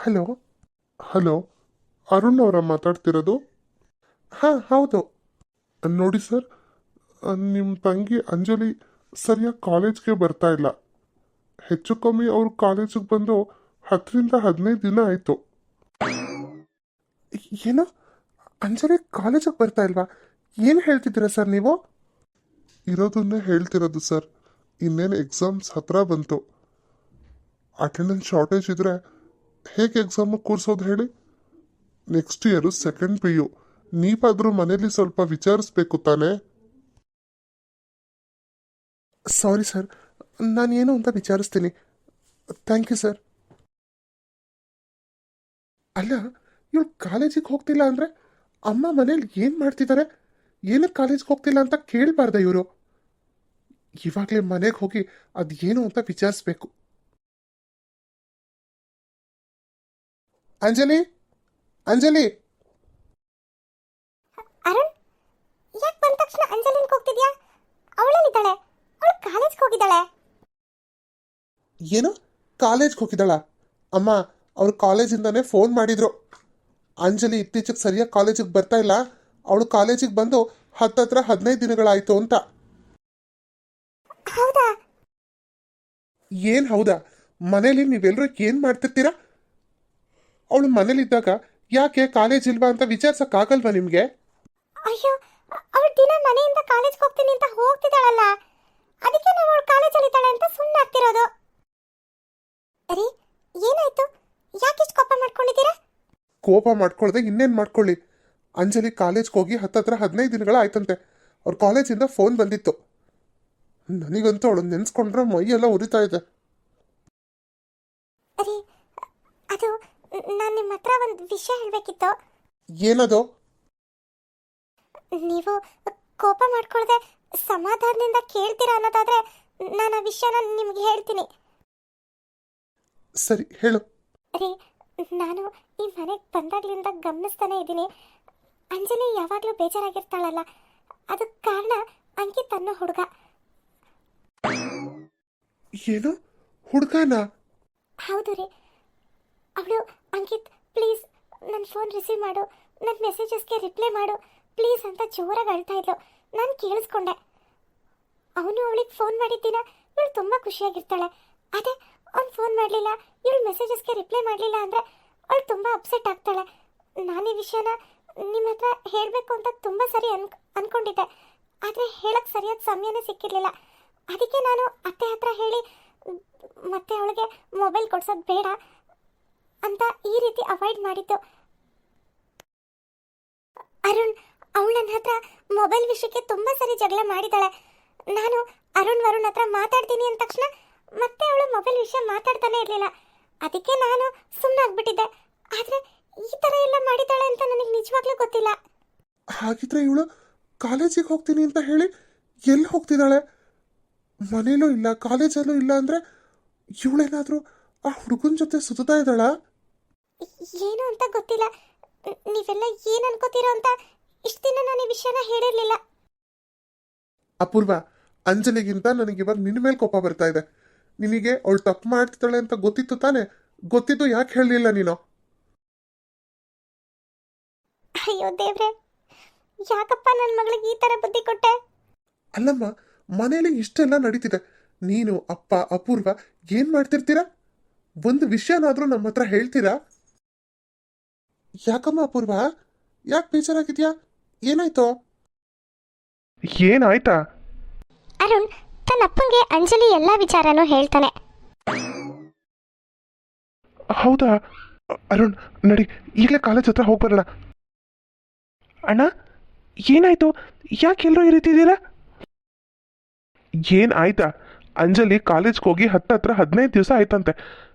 Hello. Hello, Arun ಅವರ ಮಾತಾಡ್ತಿರೋದು? ಹಾಂ, ಹೌದು. ನೋಡಿ ಸರ್, ನಿಮ್ಮ ತಂಗಿ ಅಂಜಲಿ ಸರಿಯಾಗಿ ಕಾಲೇಜ್ಗೆ ಬರ್ತಾ ಇಲ್ಲ. ಹೆಚ್ಚು ಕಮ್ಮಿ ಅವರು ಕಾಲೇಜಿಗೆ ಬಂದು 10 ರಿಂದ 15 ದಿನ ಆಯಿತು. ಏನು? ಅಂಜಲಿ ಕಾಲೇಜಿಗೆ ಬರ್ತಾ ಇಲ್ವಾ? ಏನು ಹೇಳ್ತಿದ್ದೀರಾ ಸರ್ ನೀವು? ಇರೋದನ್ನೇ ಹೇಳ್ತಿರೋದು ಸರ್. ಇನ್ನೇನು ಎಕ್ಸಾಮ್ಸ್ ಹತ್ರ ಬಂತು. ಅಟೆಂಡೆನ್ಸ್ ಶಾರ್ಟೇಜ್ ಇದ್ದರೆ ಹೇಗೆ ಎಕ್ಸಾಮು ಕೂರಿಸೋದು ಹೇಳಿ? Next year second PU. ನೀವಾದರೂ ಮನೇಲಿ ಸ್ವಲ್ಪ ವಿಚಾರಿಸ್ಬೇಕು ತಾನೇ? ಸಾರಿ ಸರ್, ನಾನು ಏನು ಅಂತ ವಿಚಾರಿಸ್ತೀನಿ. Thank you sir. ಅಲ್ಲ, ಇವಳು ಕಾಲೇಜಿಗೆ ಹೋಗ್ತಿಲ್ಲ ಅಂದರೆ ಅಮ್ಮ ಮನೇಲಿ ಏನು ಮಾಡ್ತಿದ್ದಾರೆ? ಏನಕ್ಕೆ ಕಾಲೇಜ್ಗೆ ಹೋಗ್ತಿಲ್ಲ ಅಂತ ಕೇಳಬಾರ್ದ ಇವರು? ಇವಾಗಲೇ ಮನೆಗೆ ಹೋಗಿ ಅದು ಏನು ಅಂತ ವಿಚಾರಿಸ್ಬೇಕು. ಅಂಜಲಿ, ಅಂಜಲಿ. ಅರುಣ್, ಯಾಕೆ ಬಂದ ತಕ್ಷಣ ಅಂಜಲಿನ್ಗೆ ಹೋಗ್ತಿದ್ಯಾ? ಅವಳಲ್ಲಿದ್ದಾಳೆ? ಅವಳು ಕಾಲೇಜ್ಗೆ ಹೋಗಿದ್ದಾಳೆ. ಏನು, ಕಾಲೇಜ್ಗೆ ಹೋಗಿದ್ದಾಳ? ಅಮ್ಮ, ಅವ್ರು ಕಾಲೇಜಿಂದಾನೇ ಫೋನ್ ಮಾಡಿದ್ರು. ಅಂಜಲಿ ಇತ್ತೀಚೆಗೆ ಸರಿಯಾಗಿ ಕಾಲೇಜಿಗೆ ಬರ್ತಾ ಇಲ್ಲ, ಅವಳು ಕಾಲೇಜಿಗೆ ಬಂದು 15 ದಿನಗಳಾಯಿತು ಅಂತ. ಹೌದಾ? ಏನು ಹೌದಾ? ಮನೇಲಿ ನೀವೆಲ್ಲರೂ ಏನು ಮಾಡ್ತಿರ್ತೀರಾ? ಅವಳು ಮನೇಲಿದ್ದಾಗ ಯಾಕೆ ಕಾಲೇಜ್ ಇಲ್ವಾ ಅಂತ ವಿಚಾರಿಸೋಕ್ಕಾಗಲ್ವಾ ನಿಮಗೆ? ಅಯ್ಯೋ, ಅವಳು ದಿನ ಮನೆಯಿಂದ ಕಾಲೇಜ್ಗೆ ಹೋಗ್ತೀನಿ ಅಂತ ಹೋಗ್ತಿದ್ದಾಳಲ್ಲ, ಅದಕ್ಕೆ ನಾವು ಅವಳು ಕಾಲೇಜಲ್ಲಿ ಇದ್ದಾಳೆ ಅಂತ ಸುಮ್ಮನೆ ಆಗ್ತಿರೋದು. ಅರೆ, ಏನಾಯ್ತು? ಯಾಕೆ ಇಷ್ಟು ಕೋಪ ಮಾಡ್ಕೊಂಡಿದ್ದೀರಾ? ಕೋಪ ಮಾಡ್ಕೊಳ್ಳದೆ ಇನ್ನೇನು ಮಾಡ್ಕೊಳ್ಳಿ. ಅಂಜಲಿ ಕಾಲೇಜ್ಗೆ ಹೋಗಿ 15 ದಿನಗಳಾಯ್ತಂತೆ. ಅವ್ರ ಕಾಲೇಜಿಂದ ಫೋನ್ ಬಂದಿತ್ತು. ನನಗಂತೂ ಅವಳು ನೆನೆಸ್ಕೊಂಡ್ರೆ ಮೈಯೆಲ್ಲ ಉರಿತಾ ಇದೆ. ಅರೆ, ಅದು ನಾನು ನಿಮ್ಮ ಹತ್ರ ಒಂದು ವಿಷಯ ಹೇಳಬೇಕಿತ್ತು. ಏನದು? ನೀವು ಕೋಪ ಮಾಡ್ಕೊಳ್ಳದೆ ಸಮಾಧಾನದಿಂದ ಕೇಳ್ತೀರಾ ಅನ್ನೋದಾದ್ರೆ ನಾನು ಆ ವಿಷಯನ ನಿಮ್ಗೆ ಹೇಳ್ತೀನಿ. ಸರಿ, ಹೇಳು. ಅರೆ, ನಾನು ಈ ಮನೆಗೆ ಬಂದಾಗ್ಲಿಂದ ಗಮನಿಸ್ತಾನೆ ಇದ್ದೀನಿ, ಅಂಜಲಿ ಯಾವಾಗಲೂ ಬೇಜಾರಾಗಿರ್ತಾಳಲ್ಲ, ಅದಕ್ಕೆ ಕಾರಣ ಅಂಕಿತ್ ಅನ್ನೋ ಹುಡುಗ. ಏನು, ಹುಡುಗನ? ಹೌದು ರೀ. ಅವಳು, ಅಂಕಿತ್ ಪ್ಲೀಸ್ ನನ್ನ ಫೋನ್ ರಿಸೀವ್ ಮಾಡು, ನನ್ನ ಮೆಸೇಜಸ್ಗೆ ರಿಪ್ಲೈ ಮಾಡು ಪ್ಲೀಸ್ ಅಂತ ಜೋರಾಗಿ ಅಳ್ತಾ ಇದ್ಲು. ನಾನು ಕೇಳಿಸ್ಕೊಂಡೆ. ಅವನು ಅವಳಿಗೆ ಫೋನ್ ಮಾಡಿದ್ದಿನ ಇವಳು ತುಂಬ ಖುಷಿಯಾಗಿರ್ತಾಳೆ. ಅದೇ ಅವ್ನು ಫೋನ್ ಮಾಡಲಿಲ್ಲ, ಇವಳು ಮೆಸೇಜಸ್ಗೆ ರಿಪ್ಲೈ ಮಾಡಲಿಲ್ಲ ಅಂದರೆ ಅವಳು ತುಂಬ ಅಪ್ಸೆಟ್ ಆಗ್ತಾಳೆ. ನಾನು ಈ ವಿಷಯನ ನಿಮ್ಮ ಹತ್ರ ಹೇಳಬೇಕು ಅಂತ ತುಂಬ ಸರಿ ಅನ್ಕೊಂಡಿದ್ದೆ, ಆದರೆ ಹೇಳಕ್ಕೆ ಸರಿಯಾದ ಸಮಯನೇ ಸಿಕ್ಕಿರಲಿಲ್ಲ. ಅದಕ್ಕೆ ನಾನು ಅತ್ತೆ ಹತ್ರ ಹೇಳಿ ಮತ್ತೆ ಅವಳಿಗೆ ಮೊಬೈಲ್ ಕೊಡ್ಸೋದು ಬೇಡ ಅಂತ ಈ ರೀತಿ ಅವಾಯ್ಡ್ ಮಾಡಿದ್ದು. ಅರುಣ್, ಅವಳು ನನ್ನ ಹತ್ರ ಮೊಬೈಲ್ ವಿಷಯಕ್ಕೆ ತುಂಬ ಸರಿ ಜಗಳ ಮಾಡಿದ್ದಾಳೆ. ನಾನು ವರುಣ್ ಹತ್ರ ಮಾತಾಡ್ತೀನಿ ಅಂದ ತಕ್ಷಣ ಮತ್ತೆ ಅವಳು ಮೊಬೈಲ್ ವಿಷಯ ಮಾತಾಡ್ತಾನೆ ಇರಲಿಲ್ಲ. ಅದಕ್ಕೆ ನಾನು ಸುಮ್ಮನೆ ಆಗ್ಬಿಟ್ಟಿದ್ದೆ. ಆದರೆ ಈ ಥರ ಎಲ್ಲ ಮಾಡಿದ್ದಾಳೆ ಅಂತ ನನಗೆ ನಿಜವಾಗ್ಲೂ ಗೊತ್ತಿಲ್ಲ. ಹಾಗಿದ್ರೆ ಇವಳು ಕಾಲೇಜಿಗೆ ಹೋಗ್ತೀನಿ ಅಂತ ಹೇಳಿ ಎಲ್ಲಿ ಹೋಗ್ತಿದ್ದಾಳೆ? ಮನೇಲೂ ಇಲ್ಲ, ಕಾಲೇಜಲ್ಲೂ ಇಲ್ಲ ಅಂದರೆ ಇವಳೇನಾದರೂ ಆ ಹುಡುಗನ ಜೊತೆ ಸುತ್ತಾ ಇದ್ದಾಳಾ? ಏನು ಅಂತ ಗೊತ್ತಿಲ್ಲ. ನೀವೆಲ್ಲ ಏನು ಅನ್ಕೋತೀರೋ ಅಂತ ಇಷ್ಟು ದಿನ ನಾನು ಈ ವಿಷಯನ ಹೇಳಿರಲಿಲ್ಲ. ಅಪೂರ್ವ, ಅಂಜಲಿಗಿಂತ ನನಗೆ ಇವಾಗ ನಿನ್ನ ಮೇಲೆ ಕೋಪ ಬರ್ತಾ ಇದೆ. ನಿನಗೆ ಅವಳು ತಪ್ಪು ಮಾಡ್ತಿದ್ದಾಳೆ ಅಂತ ಗೊತ್ತಿತ್ತು ತಾನೆ? ಗೊತ್ತಿದ್ದು ಯಾಕೆ ಹೇಳಲಿಲ್ಲ ನೀನು? ಅಯ್ಯೋ ದೇವ್ರೆ, ಯಾಕಪ್ಪ ನನ್ನ ಮಗಳಿಗೆ ಈ ಥರ ಬುದ್ಧಿ ಕೊಟ್ಟೆ? ಅಲ್ಲಮ್ಮ, ಮನೇಲಿ ಇಷ್ಟೆಲ್ಲ ನಡೀತಿದೆ, ನೀನು ಅಪ್ಪ ಅಪೂರ್ವ ಏನು ಮಾಡ್ತಿರ್ತೀರಾ? ಒಂದು ವಿಷಯನಾದರೂ ನಮ್ಮ ಹತ್ರ ಹೇಳ್ತೀರಾ? ಯಾಕಮ್ಮ ಅಪೂರ್ವ, ಯಾಕೆ ಬೇಜಾರಾಗಿದ್ಯಾ? ಏನಾಯ್ತು? ಏನಾಯ್ತಾ? ಅರುಣ್ ತನ್ನ ಅಪ್ಪಂಗೆ ಅಂಜಲಿ ಎಲ್ಲ ವಿಚಾರನೂ ಹೇಳ್ತಾನೆ. ಹೌದಾ? ಅರುಣ್, ನಡಿ, ಈಗಲೇ ಕಾಲೇಜ್ ಹತ್ರ ಹೋಗಿ ಬರೋಣ. ಅಣ್ಣ, ಏನಾಯ್ತು? ಯಾಕೆ ಎಲ್ಲರೂ ಈ ರೀತಿ ಇದ್ದೀರಾ? ಏನಾಯ್ತಾ? ಅಂಜಲಿ ಕಾಲೇಜ್ಗೆ ಹೋಗಿ 15 ದಿವಸ ಆಯ್ತಂತೆ.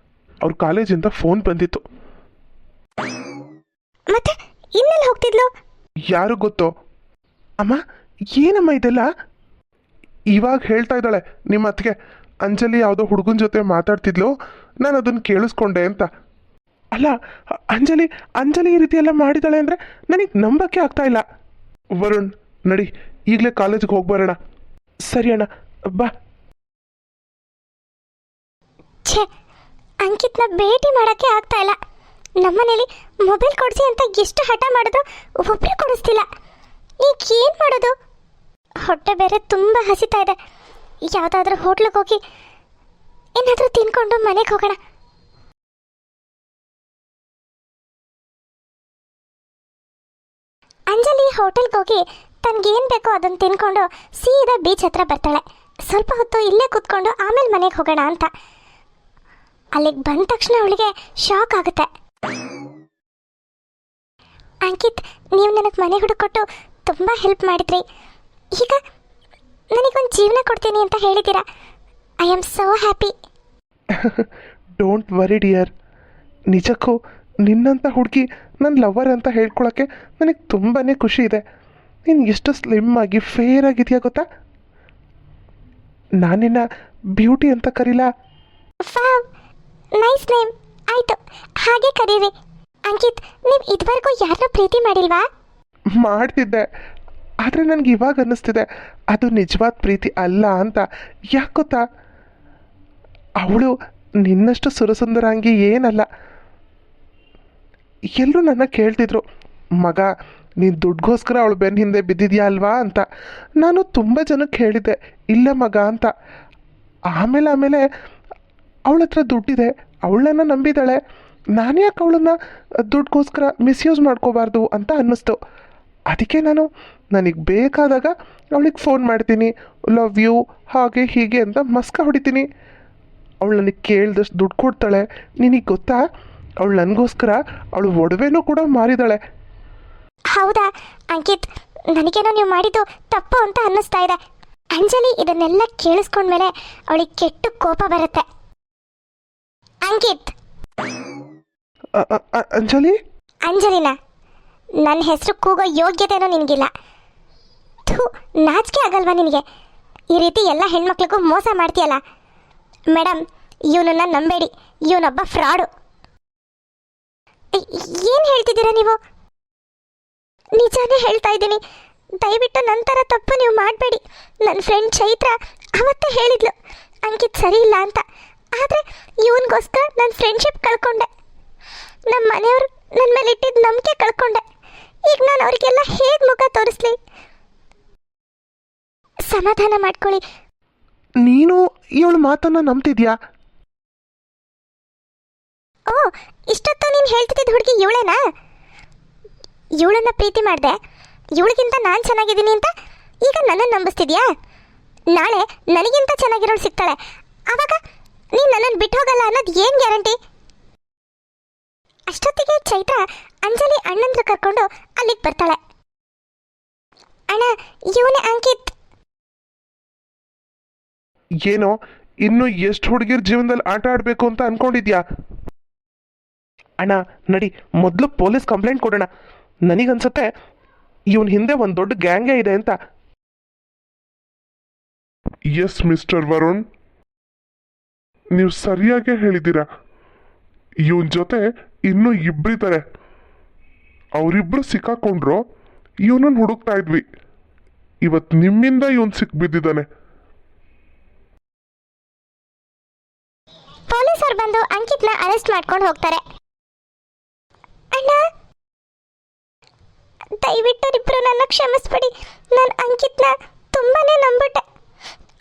ಅವ್ರ ಕಾಲೇಜಿಂದ ಫೋನ್ ಬಂದಿತ್ತು. ಮತ್ತೆ ಇನ್ನೆಲ್ಲಿ ಹೋಗ್ತಿದ್ಲು? ಯಾರು ಗೊತ್ತೋ? ಅಮ್ಮ, ಏನಮ್ಮ ಇದೆಲ್ಲ? ಇವಾಗ ಹೇಳ್ತಾ ಇದ್ದಾಳೆ ನಿಮ್ಮ ಅತ್ತಿಗೆ, ಅಂಜಲಿ ಯಾವುದೋ ಹುಡುಗನ ಜೊತೆ ಮಾತಾಡ್ತಿದ್ಲು, ನಾನು ಅದನ್ನು ಕೇಳಿಸ್ಕೊಂಡೆ ಅಂತ. ಅಲ್ಲ, ಅಂಜಲಿ ಅಂಜಲಿ ಈ ರೀತಿ ಎಲ್ಲ ಮಾಡಿದಾಳೆ ಅಂದರೆ ನನಗೆ ನಂಬಕ್ಕೆ ಆಗ್ತಾ ಇಲ್ಲ. ವರುಣ್, ನಡಿ, ಈಗಲೇ ಕಾಲೇಜಿಗೆ ಹೋಗಿ ಬರೋಣ. ಸರಿ ಅಣ್ಣ, ಬಾ. ಛೇ, ಅಂಕಿತ್ನ ಭೇಟಿ ಮಾಡೋಕ್ಕೆ ಆಗ್ತಾ ಇಲ್ಲ. ನಮ್ಮನೇಲಿ ಮೊಬೈಲ್ ಕೊಡಿಸಿ ಅಂತ ಎಷ್ಟು ಹಠ ಮಾಡಿದ್ರು ಒಬ್ಬರೇ ಕೊಡಿಸ್ತಿಲ್ಲ. ಈಗ ಏನು ಮಾಡೋದು? ಹೊಟ್ಟೆ ಬೇರೆ ತುಂಬ ಹಸಿತಾ ಇದೆ. ಯಾವುದಾದ್ರೂ ಹೋಟ್ಲಿಗೆ ಹೋಗಿ ಏನಾದರೂ ತಿನ್ಕೊಂಡು ಮನೆಗೆ ಹೋಗೋಣ. ಅಂಜಲಿ ಹೋಟೆಲ್ಗೆ ಹೋಗಿ ತನ್ಗೇನು ಬೇಕೋ ಅದನ್ನು ತಿನ್ಕೊಂಡು ಸೀದಾ ಬೀಚ್ ಹತ್ರ ಬರ್ತಾಳೆ. ಸ್ವಲ್ಪ ಹೊತ್ತು ಇಲ್ಲೇ ಕೂತ್ಕೊಂಡು ಆಮೇಲೆ ಮನೆಗೆ ಹೋಗೋಣ ಅಂತ. ಅಲ್ಲಿಗೆ ಬಂದ ತಕ್ಷಣ ಅವಳಿಗೆ ಶಾಕ್ ಆಗುತ್ತೆ. ಅಂಕಿತ್, ನೀವು ನನಗೆ ಮನೆ ಹುಡುಕೊಟ್ಟು ತುಂಬ ಹೆಲ್ಪ್ ಮಾಡಿದ್ರಿ. ಈಗ ನನಗೊಂದು ಜೀವನ ಕೊಡ್ತೀನಿ ಅಂತ ಹೇಳಿದ್ದೀರಾ. I am so happy. Don't worry dear. ನಿಜಕ್ಕೂ ನಿನ್ನಂಥ ಹುಡುಗಿ ನನ್ನ ಲವರ್ ಅಂತ ಹೇಳ್ಕೊಳಕ್ಕೆ ನನಗೆ ತುಂಬಾ ಖುಷಿ ಇದೆ. ನೀನು ಎಷ್ಟು ಸ್ಲಿಮ್ ಆಗಿ ಫೇರ್ ಆಗಿದೆಯಾ ಗೊತ್ತಾ? ನಾನಿನ್ನ ಬ್ಯೂಟಿ ಅಂತ ಕರೀಲ. Wow, nice name. ಆಯಿತು, ಹಾಗೆ ಕರೀರಿ. ಅಂಕಿತ್, ನೀವು ಇದುವರೆಗೂ ಯಾರನ್ನೂ ಪ್ರೀತಿ ಮಾಡಿಲ್ವಾ? ಮಾಡ್ತಿದ್ದೆ, ಆದರೆ ನನಗೆ ಇವಾಗ ಅನ್ನಿಸ್ತಿದೆ ಅದು ನಿಜವಾದ ಪ್ರೀತಿ ಅಲ್ಲ ಅಂತ. ಯಾಕೆ ಗೊತ್ತಾ? ಅವಳು ನಿನ್ನಷ್ಟು ಸುರಸುಂದರಾಂಗಿ ಏನಲ್ಲ. ಎಲ್ಲರೂ ನನ್ನ ಕೇಳ್ತಿದ್ರು, ಮಗ ನೀನು ದುಡ್ಗೋಸ್ಕರ ಅವಳು ಬೆನ್ನ ಹಿಂದೆ ಬಿದ್ದಿದ್ಯಾ ಅಲ್ವಾ ಅಂತ. ನಾನು ತುಂಬ ಜನಕ್ಕೆ ಹೇಳಿದ್ದೆ ಇಲ್ಲ ಮಗ ಅಂತ. ಆಮೇಲೆ ಅವಳ ಹತ್ರ ದುಡ್ಡಿದೆ, ಅವಳನ್ನ ನಂಬಿದ್ದಾಳೆ, ನಾನು ಯಾಕೆ ಅವಳನ್ನು ದುಡ್ಗೋಸ್ಕರ ಮಿಸ್ಯೂಸ್ ಮಾಡ್ಕೋಬಾರ್ದು ಅಂತ ಅನ್ನಿಸ್ತು. ಅದಕ್ಕೆ ನನಗೆ ಬೇಕಾದಾಗ ಅವಳಿಗೆ ಫೋನ್ ಮಾಡ್ತೀನಿ, ಲವ್ ಯು ಹಾಗೆ ಹೀಗೆ ಅಂತ ಮಸ್ಕ ಹೊಡಿತೀನಿ. ಅವಳು ನನಗೆ ಕೇಳಿದಷ್ಟು ದುಡ್ಡು ಕೊಡ್ತಾಳೆ. ನಿನಗೆ ಗೊತ್ತಾ, ಅವಳು ನನಗೋಸ್ಕರ ಅವಳು ಒಡವೆನೂ ಕೂಡ ಮಾರಿದಾಳೆ. ಹೌದಾ ಅಂಕಿತ್, ನನಗೇನೋ ನೀವು ಮಾಡಿದ್ದು ತಪ್ಪು ಅಂತ ಅನ್ನಿಸ್ತಾ ಇದೆ. ಅಂಜಲಿ ಇದನ್ನೆಲ್ಲ ಕೇಳಿಸ್ಕೊಂಡ್ಮೇಲೆ ಅವಳಿಗೆ ಕೆಟ್ಟ ಕೋಪ ಬರುತ್ತೆ. ಅಂಕಿತ್. ಅಂಜಲಿನಾ, ನನ್ನ ಹೆಸರು ಕೂಗೋ ಯೋಗ್ಯತೆನೂ ನಿನಗಿಲ್ಲ. ಥೂ, ನಾಚಿಕೆ ಆಗಲ್ವಾ ನಿನಗೆ? ಈ ರೀತಿ ಎಲ್ಲ ಹೆಣ್ಮಕ್ಳಿಗೂ ಮೋಸ ಮಾಡ್ತೀಯಲ್ಲ. ಮೇಡಮ್, ಇವನನ್ನ ನಂಬೇಡಿ, ಇವನೊಬ್ಬ ಫ್ರಾಡು. ಏನು ಹೇಳ್ತಿದ್ದೀರಾ ನೀವು? ನಿಜಾನೇ ಹೇಳ್ತಾ ಇದ್ದೀನಿ. ದಯವಿಟ್ಟು ನಂತರ ತಪ್ಪು ನೀವು ಮಾಡಬೇಡಿ. ನನ್ನ ಫ್ರೆಂಡ್ ಚೈತ್ರ ಅವತ್ತೇ ಹೇಳಿದ್ಲು ಅಂಕಿತ್ ಸರಿ ಇಲ್ಲ ಅಂತ. ಆದರೆ ಇವನಿಗೋಸ್ಕರ ನನ್ನ ಫ್ರೆಂಡ್ಶಿಪ್ ಕಳ್ಕೊಂಡೆ. ನಮ್ಮ ಮನೆಯವರು ನನ್ನ ಮೇಲೆ ಇಟ್ಟಿದ್ದ ನಂಬಿಕೆ ಕಳ್ಕೊಂಡೆ. ಈಗ ನಾನು ಅವರಿಗೆಲ್ಲ ಹೇಗೆ ಮುಖ ತೋರಿಸ್ಲಿ? ಸಮಾಧಾನ ಮಾಡ್ಕೊಳ್ಳಿ. ನೀನು ಇವಳು ಮಾತನ್ನು ನಂಬ್ತಿದ್ಯಾ? ಓ, ಇಷ್ಟೊತ್ತು ನೀನು ಹೇಳ್ತಿದ್ದ ಹುಡುಗಿ ಇವಳೇನಾ? ಇವಳನ್ನ ಪ್ರೀತಿ ಮಾಡಿದೆ, ಇವಳಿಗಿಂತ ನಾನು ಚೆನ್ನಾಗಿದ್ದೀನಿ ಅಂತ ಈಗ ನನ್ನನ್ನು ನಂಬಿಸ್ತಿದ್ಯಾ? ನಾಳೆ ನನಗಿಂತ ಚೆನ್ನಾಗಿರೋಳು ಸಿಗ್ತಾಳೆ, ಆವಾಗ ನೀನು ನನ್ನನ್ನು ಬಿಟ್ಟು ಹೋಗಲ್ಲ ಅನ್ನೋದು ಏನು ಗ್ಯಾರಂಟಿ? ಅಷ್ಟೊತ್ತಿಗೆ ಚೈತ್ರ ಅಂಜಲಿ ಅಣ್ಣಂದ್ರ ಕರ್ಕೊಂಡು ಅಲ್ಲಿಗೆ ಬರ್ತಾಳೆ. ಅಣ್ಣ, ಇವನೇ ಅಂಕಿತ್. ಏನೋ ಇನ್ನು ಎಷ್ಟು ಹುಡುಗಿರ ಜೀವನದಲ್ಲಿ ಆಟ ಆಡಬೇಕು ಅಂತ ಅನ್ಕೊಂಡಿದ್ಯಾ? ಅಣ್ಣ ನಡಿ, ಮೊದಲು ಪೊಲೀಸ್ ಕಂಪ್ಲೇಂಟ್ ಕೊಡೋಣ. ನನಗನ್ಸುತ್ತೆ ಇವನ್ ಹಿಂದೆ ಒಂದು ದೊಡ್ಡ ಗ್ಯಾಂಗೇ ಇದೆ ಅಂತ. ಎಸ್ ಮಿಸ್ಟರ್ ವರುಣ್, ನೀವು ಸರಿಯಾಗೇ ಹೇಳಿದ್ದೀರಾ. ಇವನ್ ಜೊತೆ ಇನ್ನೂ ಇಬ್ಬರಿದ್ದಾರೆ. ಅವರಿಬ್ರು ಸಿಕ್ಕಾಕೊಂಡ್ರು, ಇವನನ್ನು ಹುಡುಕ್ತಾ ಇದ್ವಿ. ಇವತ್ತು ನಿಮ್ಮಿಂದ ಇವನ್ ಸಿಕ್ಬಿದ್ದಿದ್ದಾನೆ. ಪೊಲೀಸರು ಬಂದು ಅಂಕಿತ್ನ ಅರೆಸ್ಟ್ ಮಾಡ್ಕೊಂಡು ಹೋಗ್ತಾರೆ. ಅಣ್ಣ, ದಯವಿಟ್ಟು ಇಬ್ಬರು ನನ್ನ ಕ್ಷಮಿಸ್ಬಿಡಿ. ನಾನು ಅಂಕಿತ್ನ ತುಂಬಾನೇ ನಂಬಿಟ್ಟೆ,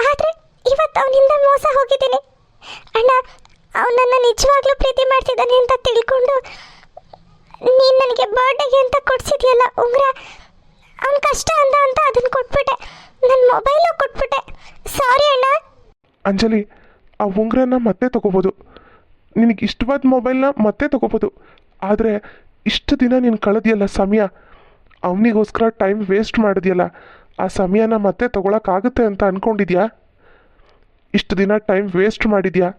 ಆದರೆ ಇವತ್ತು ಅವನಿಂದ ಮೋಸ ಹೋಗಿದ್ದೀನಿ. ಅಣ್ಣ, ಅವನನ್ನು ನಿಜವಾಗ್ಲೂ ಪ್ರೀತಿ ಮಾಡ್ತಿದ್ದಾನೆ ಅಂತ ತಿಳ್ಕೊಂಡು ನೀನು ನನಗೆ ಬರ್ಡೇಗೆ ಅಂತ ಕೊಡ್ಸಿದ್ಯಲ್ಲ ಉಂಗುರ, ಅವನ ಕಷ್ಟ ಅಂದ ಅಂತ ಅದನ್ನು ಕೊಟ್ಬಿಟ್ಟೆ. ನನ್ನ ಮೊಬೈಲು ಕೊಟ್ಬಿಟ್ಟೆ. ಸಾರಿ ಅಣ್ಣ. ಅಂಜಲಿ, ಆ ಉಂಗ್ರನ್ನ ಮತ್ತೆ ತಗೋಬೋದು, ನಿನಗೆ ಇಷ್ಟವಾದ ಮೊಬೈಲ್ನ ಮತ್ತೆ ತಗೋಬೋದು. ಆದರೆ ಇಷ್ಟು ದಿನ ನೀನು ಕಳೆದಿಯಲ್ಲ ಸಮಯ, ಅವನಿಗೋಸ್ಕರ ಟೈಮ್ ವೇಸ್ಟ್ ಮಾಡಿದ್ಯಲ್ಲ, ಆ ಸಮಯನ ಮತ್ತೆ ತಗೊಳಕ್ಕಾಗುತ್ತೆ ಅಂತ ಅಂದ್ಕೊಂಡಿದ್ಯಾ? ಇಷ್ಟು ದಿನ ಟೈಮ್ ವೇಸ್ಟ್ ಮಾಡಿದ್ಯಾ,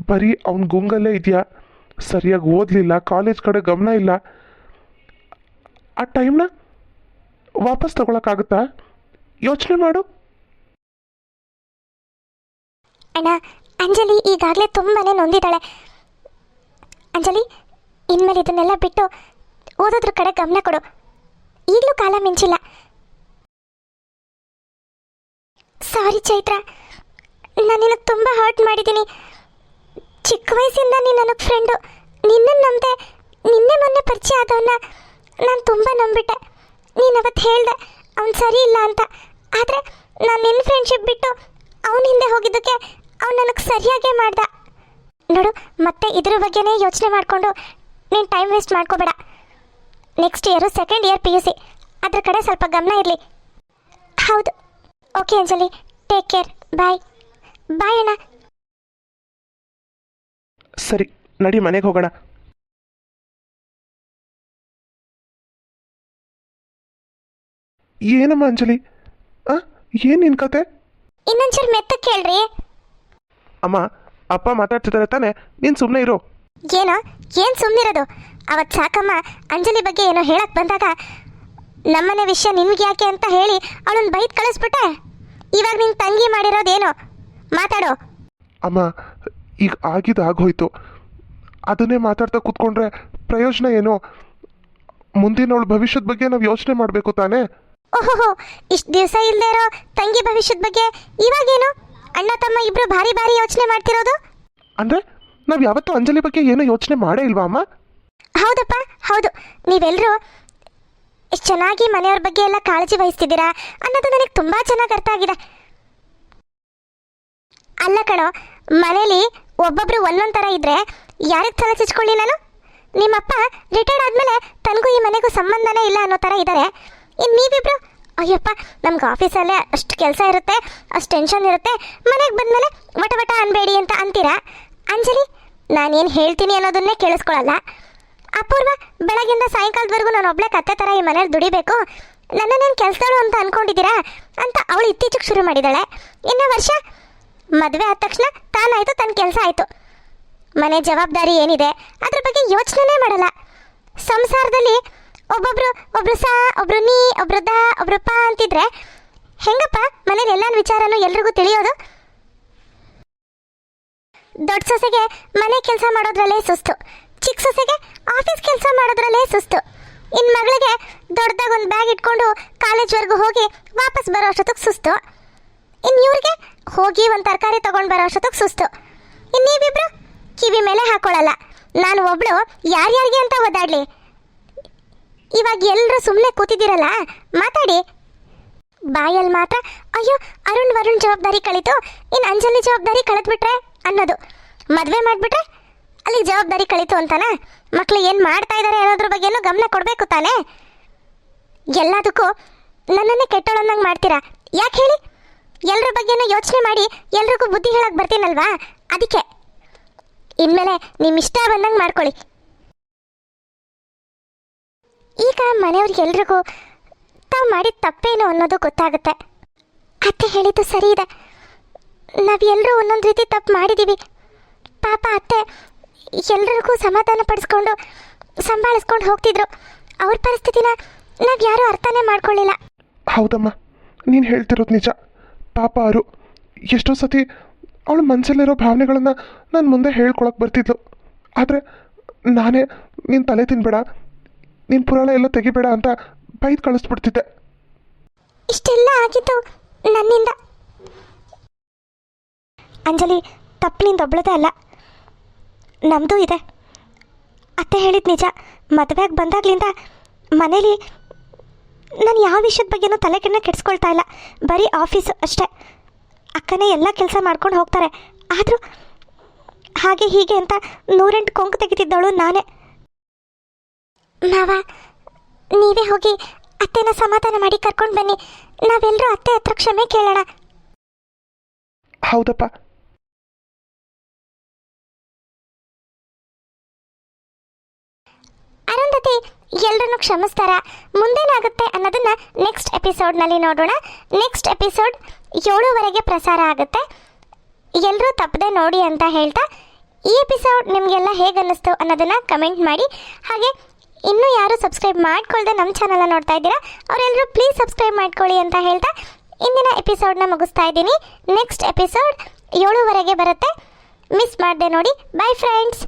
ಬರೀ ಅವನ ಗುಂಗಲ್ಲೇ ಇದೆಯಾ, ಸರಿಯಾಗಿ ಓದಲಿಲ್ಲ, ಕಾಲೇಜ್ ಕಡೆ ಗಮನ ಇಲ್ಲ. ಆ ಟೈಮ್ನ ವಾಪಸ್ ತಗೊಳಕ್ಕಾಗುತ್ತಾ? ಯೋಚನೆ ಮಾಡು. ಅಣ್ಣ, ಅಂಜಲಿ ಈಗಾಗಲೇ ತುಂಬಾನೇ ನೊಂದಿದ್ದಾಳೆ. ಅಂಜಲಿ, ಇನ್ಮೇಲೆ ಇದನ್ನೆಲ್ಲ ಬಿಟ್ಟು ಓದೋದ್ರ ಕಡೆ ಗಮನ ಕೊಡು. ಈಗಲೂ ಕಾಲ ಮಿಂಚಿಲ್ಲ. ಸಾರಿ ಚೈತ್ರ, ನಾನು ನಿನಗೆ ತುಂಬ ಹರ್ಟ್ ಮಾಡಿದ್ದೀನಿ. ಚಿಕ್ಕ ವಯಸ್ಸಿಂದ ನೀನು ನನಗೆ ಫ್ರೆಂಡು, ನಿನ್ನನ್ನು ನಂಬದೆ ನಿನ್ನೆ ಮೊನ್ನೆ ಪರಿಚಯ ಆದವನ್ನ ನಾನು ತುಂಬ ನಂಬಿಟ್ಟೆ. ನೀನು ಅವತ್ತು ಹೇಳ್ದೆ ಅವ್ನು ಸರಿ ಇಲ್ಲ ಅಂತ. ಆದರೆ ನಾನು ನಿನ್ನ ಫ್ರೆಂಡ್ಶಿಪ್ ಬಿಟ್ಟು ಅವನ ಹಿಂದೆ ಹೋಗಿದ್ದಕ್ಕೆ ಅವ್ನು ನನಗೆ ಸರಿಯಾಗೇ ಮಾಡ್ದ. ನೋಡು, ಮತ್ತೆ ಇದ್ರ ಬಗ್ಗೆನೇ ಯೋಚನೆ ಮಾಡಿಕೊಂಡು ನೀನು ಟೈಮ್ ವೇಸ್ಟ್ ಮಾಡ್ಕೋಬೇಡ. Next year second year PUC, ಅದ್ರ ಕಡೆ ಸ್ವಲ್ಪ ಗಮನ ಇರಲಿ. ಹೌದು. Okay Anjali, take care. Bye. Bye ಅಣ್ಣ. ಸರಿ, ನಡಿ ಮನೆಗೆ ಹೋಗೋಣ. ಏನಮ್ಮ ಅಂಜಲಿ, ಏನು ನಿನ್ನ ಕತೆ? ಇನ್ನೊಂಚೂರು ಮೆತ್ತಕ್ಕೆ ಕೇಳ್ರಿ. ಅಮ್ಮ, ಅಪ್ಪ ಮಾತಾಡ್ತಿದ್ದಾರೆ ತಾನೆ, ನೀನು ಸುಮ್ಮನೆ ಇರು. ಏನೋ ಏನು ಸುಮ್ಮನಿರೋದು? ಅವತ್ತು ಸಾಕಮ್ಮ ಅಂಜಲಿ ಬಗ್ಗೆ ಏನೋ ಹೇಳಕ್ಕೆ ಬಂದಾಗ ನಮ್ಮನೆ ವಿಷಯ ನಿನ್ಗೆ ಯಾಕೆ ಅಂತ ಹೇಳಿ ಅವಳನ್ನ ಬೈದು ಕಳಿಸ್ಬಿಟ್ಟೆ. ಇವಾಗ ನಿನ್ನ ತಂಗಿ ಮಾಡಿರೋದೇನು? ಮಾತಾಡೋ. ಅಮ್ಮ, ಈಗ ಆಗಿದ್ದು ಆಗೋಯ್ತು. ಅದನ್ನೇ ಮಾತಾಡ್ತಾ ಕೂತ್ಕೊಂಡ್ರೆ ಪ್ರಯೋಜನ ಏನು? ಮುಂದಿನ ಅವಳ ಭವಿಷ್ಯದ ಬಗ್ಗೆ ನಾವು ಯೋಚನೆ ಮಾಡಬೇಕು ತಾನೇ. ಓಹೋ, ಇಷ್ಟು ದಿವಸ ಇಲ್ಲದೆ ಇರೋ ತಂಗಿ ಭವಿಷ್ಯದ ಬಗ್ಗೆ ಇವಾಗೇನು? ಅಣ್ಣ ತಮ್ಮ ಇಬ್ರು ಭಾರಿ ಭಾರಿ ಯೋಚನೆ ಮಾಡ್ತಿರೋದು? ಅಂದರೆ ನಾವು ಯಾವತ್ತೂ ಅಂಜಲಿ ಬಗ್ಗೆ ಏನೂ ಯೋಚನೆ ಮಾಡೇ ಇಲ್ವಾ ಅಮ್ಮ? ಹೌದಪ್ಪ, ಹೌದು. ನೀವೆಲ್ಲರೂ ಎಷ್ಟು ಚೆನ್ನಾಗಿ ಮನೆಯವ್ರ ಬಗ್ಗೆ ಎಲ್ಲ ಕಾಳಜಿ ವಹಿಸ್ತಿದ್ದೀರಾ ಅನ್ನೋದು ನನಗೆ ತುಂಬ ಚೆನ್ನಾಗಿ ಅರ್ಥ ಆಗಿದೆ. ಅಲ್ಲ ಕಣೋ, ಮನೇಲಿ ಒಬ್ಬೊಬ್ರು ಒಂದೊಂದು ಥರ ಇದ್ದರೆ ಯಾರಿಗೆ ತಲೆ ಚಿಚ್ಕೊಳ್ಳಿ ನಾನು? ನಿಮ್ಮಪ್ಪ ರಿಟೈರ್ಡ್ ಆದಮೇಲೆ ತನಗೂ ಈ ಮನೆಗೂ ಸಂಬಂಧನೇ ಇಲ್ಲ ಅನ್ನೋ ಥರ ಇದ್ದಾರೆ. ಇನ್ನು ನೀವಿಬ್ರು, ಅಯ್ಯಪ್ಪ ನಮ್ಗೆ ಆಫೀಸಲ್ಲೇ ಅಷ್ಟು ಕೆಲಸ ಇರುತ್ತೆ, ಅಷ್ಟು ಟೆನ್ಷನ್ ಇರುತ್ತೆ, ಮನೆಗೆ ಬಂದಮೇಲೆ ವಟ ವಟ ಅನ್ಬೇಡಿ ಅಂತ ಅಂತೀರಾ. ಅಂಜಲಿ, ನಾನೇನು ಹೇಳ್ತೀನಿ ಅನ್ನೋದನ್ನೇ ಕೇಳಿಸ್ಕೊಳ್ಳಲ್ಲ. ಅಪೂರ್ವ, ಬೆಳಗಿಂದ ಸಾಯಂಕಾಲದವರೆಗೂ ನಾನು ಒಬ್ಳೆ ಕತ್ತೆ ಥರ ಈ ಮನೇಲಿ ದುಡಿಬೇಕು, ನನ್ನನ್ನೇನು ಕೆಲಸದಳು ಅಂತ ಅಂದ್ಕೊಂಡಿದ್ದೀರಾ ಅಂತ ಅವಳು ಇತ್ತೀಚೆಗೆ ಶುರು ಮಾಡಿದ್ದಾಳೆ. ಇನ್ನೂ ವರ್ಷ ಮದುವೆ ಆದ ತಕ್ಷಣ ತಾನಾಯಿತು, ತನ್ನ ಕೆಲಸ ಆಯಿತು. ಮನೆ ಜವಾಬ್ದಾರಿ ಏನಿದೆ ಅದ್ರ ಬಗ್ಗೆ ಯೋಚನೆ ಮಾಡಲ್ಲ. ಸಂಸಾರದಲ್ಲಿ ಒಬ್ರು ಸಾ, ಒಬ್ರು ನೀ, ಒಬ್ರು ದಾ, ಒಬ್ರು ಪಾ ಅಂತಿದ್ರೆ ಹೆಂಗಪ್ಪ ಮನೇಲಿ ಎಲ್ಲ ವಿಚಾರನೂ ಎಲ್ರಿಗೂ ತಿಳಿಯೋದು? ದೊಡ್ಡ ಸೊಸೆಗೆ ಮನೆ ಕೆಲಸ ಮಾಡೋದ್ರಲ್ಲೇ ಸುಸ್ತು, ಚಿಕ್ಕ ಸೊಸೆಗೆ ಆಫೀಸ್ ಕೆಲಸ ಮಾಡೋದ್ರಲ್ಲೇ ಸುಸ್ತು. ಇನ್ನು ಮಗಳಿಗೆ ದೊಡ್ಡದಾಗ ಒಂದು ಬ್ಯಾಗ್ ಇಟ್ಕೊಂಡು ಕಾಲೇಜ್ವರೆಗೂ ಹೋಗಿ ವಾಪಸ್ ಬರೋ ಅಷ್ಟೊತ್ತಿಗೆ ಸುಸ್ತು. ಇನ್ನು ಇವ್ರಿಗೆ ಹೋಗಿ ಒಂದು ತರಕಾರಿ ತೊಗೊಂಡು ಬರೋ ಅಷ್ಟೊತ್ತಿಗೆ ಸುಸ್ತು. ಇನ್ನು ನೀವಿಬ್ರು ಕಿವಿ ಮೇಲೆ ಹಾಕೊಳ್ಳಲ್ಲ. ನಾನು ಒಬ್ಳು ಯಾರ್ಯಾರಿಗೆ ಅಂತ ಓದಾಡ್ಲಿ? ಇವಾಗ ಎಲ್ಲರೂ ಸುಮ್ಮನೆ ಕೂತಿದ್ದೀರಲ್ಲ, ಮಾತಾಡಿ. ಬಾಯಲ್ಲಿ ಮಾತ್ರ ಅಯ್ಯೋ ವರುಣ್ ಜವಾಬ್ದಾರಿ ಕಳೀತು, ಇನ್ನು ಅಂಜಲಿ ಜವಾಬ್ದಾರಿ ಕಳೆದ್ಬಿಟ್ರೆ ಅನ್ನೋದು. ಮದುವೆ ಮಾಡಿಬಿಟ್ರೆ ಅಲ್ಲಿಗೆ ಜವಾಬ್ದಾರಿ ಕಳೀತು ಅಂತಾನ? ಮಕ್ಕಳು ಏನು ಮಾಡ್ತಾ ಇದ್ದಾರೆ ಅನ್ನೋದ್ರ ಬಗ್ಗೆನೂ ಗಮನ ಕೊಡಬೇಕು ತಾನೇ. ಎಲ್ಲದಕ್ಕೂ ನನ್ನನ್ನೇ ಕೆಟ್ಟೋಳನ್ನಂಗೆ ಮಾಡ್ತೀರಾ ಯಾಕೆ ಹೇಳಿ? ಎಲ್ಲರ ಬಗ್ಗೆನೂ ಯೋಚನೆ ಮಾಡಿ ಎಲ್ರಿಗೂ ಬುದ್ಧಿ ಹೇಳಕ್ಕೆ ಬರ್ತೀನಲ್ವಾ, ಅದಕ್ಕೆ. ಇನ್ಮೇಲೆ ನಿಮ್ಮ ಇಷ್ಟ ಬಂದಂಗೆ ಮಾಡ್ಕೊಳ್ಳಿ. ಈಗ ಮನೆಯವ್ರಿಗೆಲ್ರಿಗೂ ತಾವು ಮಾಡಿದ ತಪ್ಪೇನು ಅನ್ನೋದು ಗೊತ್ತಾಗುತ್ತೆ. ಅತ್ತೆ ಹೇಳಿದ್ದು ಸರಿ ಇದೆ, ನಾವೆಲ್ಲರೂ ಒಂದೊಂದು ರೀತಿ ತಪ್ಪು ಮಾಡಿದ್ದೀವಿ. ಪಾಪ ಅತ್ತೆ ಎಲ್ರಿಗೂ ಸಮಾಧಾನ ಪಡಿಸ್ಕೊಂಡು ಸಂಭಾಳಿಸ್ಕೊಂಡು ಹೋಗ್ತಿದ್ರು. ಅವ್ರ ಪರಿಸ್ಥಿತಿನ ನಾವು ಯಾರೂ ಅರ್ಥನೇ ಮಾಡ್ಕೊಳ್ಳಿಲ್ಲ. ಹೌದಮ್ಮ, ನೀನು ಹೇಳ್ತಿರೋದು ನಿಜ. ಪಾಪ ಅವರು ಎಷ್ಟೋ ಸತಿ ಅವಳ ಮನಸ್ಸಲ್ಲಿರೋ ಭಾವನೆಗಳನ್ನು ನಾನು ಮುಂದೆ ಹೇಳ್ಕೊಳಕ್ಕೆ ಬರ್ತಿದ್ಲು. ಆದರೆ ನಾನೇ ನೀನು ತಲೆ ತಿನ್ಬೇಡ, ನೀನು ಪುರಾಣ ಎಲ್ಲ ತೆಗಿಬೇಡ ಅಂತ ಬೈದು ಕಳಿಸ್ಬಿಡ್ತಿದ್ದೆ. ಇಷ್ಟೆಲ್ಲ ಆಗಿದ್ದು ನನ್ನಿಂದ. ಅಂಜಲಿ, ತಪ್ಪು ನಿಂದೊಬ್ಳದೇ ಅಲ್ಲ, ನಮ್ಮದು ಇದೆ. ಅತ್ತೆ ಹೇಳಿದ ನಿಜ. ಮದುವೆಗೆ ಬಂದಾಗ್ಲಿಂದ ಮನೇಲಿ ನಾನು ಯಾವ ವಿಷಯದ ಬಗ್ಗೆನೂ ತಲೆ ಕೆಡಿಸ್ಕೊಳ್ತಾ ಇಲ್ಲ. ಬರೀ ಆಫೀಸು ಅಷ್ಟೇ. ಅಕ್ಕನೇ ಎಲ್ಲ ಕೆಲಸ ಮಾಡ್ಕೊಂಡು ಹೋಗ್ತಾರೆ. ಆದರೂ ಹಾಗೆ ಹೀಗೆ ಅಂತ 108 ಕೊಂಕು ತೆಗಿತಿದ್ದವಳು ನಾನೇ. ಮಾವ, ನೀವೇ ಹೋಗಿ ಅತ್ತೆನ ಸಮಾಧಾನ ಮಾಡಿ ಕರ್ಕೊಂಡು ಬನ್ನಿ. ನಾವೆಲ್ಲರೂ ಅತ್ತೆ ಹತ್ರ ಕ್ಷಮೆ ಕೇಳೋಣ. ಹೌದಪ್ಪ. ಅರುಂಧತಿ ಎಲ್ಲರನ್ನು ಕ್ಷಮಿಸ್ತಾರ? ಮುಂದೇನಾಗುತ್ತೆ ಅನ್ನೋದನ್ನ ನೆಕ್ಸ್ಟ್ ಎಪಿಸೋಡ್ನಲ್ಲಿ ನೋಡೋಣ. ನೆಕ್ಸ್ಟ್ ಎಪಿಸೋಡ್ 7:00 ಪ್ರಸಾರ ಆಗುತ್ತೆ. ಎಲ್ಲರೂ ತಪ್ಪದೆ ನೋಡಿ ಅಂತ ಹೇಳ್ತಾ, ಈ ಎಪಿಸೋಡ್ ನಿಮಗೆಲ್ಲ ಹೇಗೆ ಅನ್ನಿಸ್ತು ಅನ್ನೋದನ್ನು ಕಮೆಂಟ್ ಮಾಡಿ. ಹಾಗೆ ಇನ್ನೂ ಯಾರು ಸಬ್ಸ್ಕ್ರೈಬ್ ಮಾಡ್ಕೊಳ್ದೆ ನಮ್ಮ ಚಾನಲ್ನ ನೋಡ್ತಾ ಇದ್ದೀರಾ, ಅವರೆಲ್ಲರೂ ಪ್ಲೀಸ್ ಸಬ್ಸ್ಕ್ರೈಬ್ ಮಾಡ್ಕೊಳ್ಳಿ ಅಂತ ಹೇಳ್ತಾ ಇಂದಿನ ಎಪಿಸೋಡ್ನ ಮುಗಿಸ್ತಾ ಇದ್ದೀನಿ. ನೆಕ್ಸ್ಟ್ ಎಪಿಸೋಡ್ 7:00 ಬರುತ್ತೆ, ಮಿಸ್ ಮಾಡದೆ ನೋಡಿ. By friends.